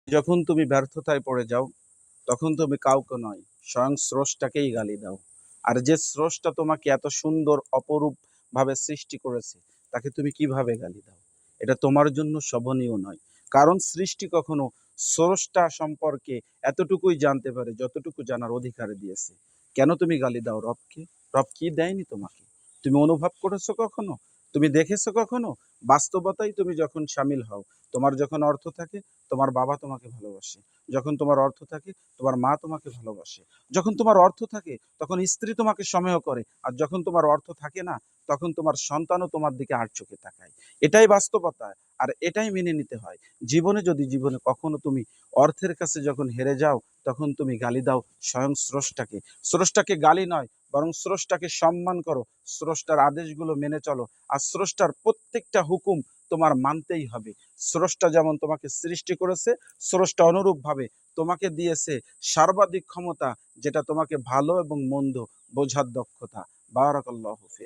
যখন তুমি ব্যর্থতায় পড়ে যাও, তখন তুমি কাউকে নয়, স্বয়ং স্রষ্টাকেই গালি দাও। আর যে স্রষ্টা তোমাকে এত সুন্দর অপরূপ ভাবে সৃষ্টি করেছে, তাকে তুমি কিভাবে গালি দাও? এটা তোমার জন্য শোভনীয় নয়। কারণ সৃষ্টি কখনো স্রষ্টা সম্পর্কে এতটুকুই জানতে পারে যতটুকু জানার অধিকার দিয়েছে। কেন তুমি গালি দাও রবকে? রব কি দেয়নি তোমাকে? তুমি অনুভব করেছো কখনো? তুমি দেখেছো কখনো? বাস্তবতায় তুমি যখন সামিল হও, তোমার যখন অর্থ থাকে, তোমার বাবা তোমাকে ভালোবাসে। যখন তোমার অর্থ থাকে, তোমার মা তোমাকে ভালোবাসে। যখন তোমার অর্থ থাকে, তখন স্ত্রী তোমাকে সময় করে। আর যখন তোমার অর্থ থাকে না, তখন তোমার সন্তানও তোমার দিকে আর চোখে তাকায়। এটাই বাস্তবতা। আর এটাই মেনে নিতে হয়। জীবনে কখনো তুমি অর্থের কাছে যখন হেরে যাও, তখন তুমি গালি দাও স্বয়ং স্রষ্টাকে। স্রষ্টাকে গালি নয়, বরং স্রষ্টাকে সম্মান করো। স্রষ্টার আদেশগুলো মেনে চলো। আর স্রষ্টার প্রত্যেকটা হুকুম তোমার মানতেই হবে। স্রষ্টা যেমন তোমাকে সৃষ্টি করেছে, স্রষ্টা অনুরূপভাবে তোমাকে দিয়েছে সর্বাধিক ক্ষমতা, যেটা তোমাকে ভালো এবং মন্দ বোঝার দক্ষতা। বারাকাল্লাহু ফি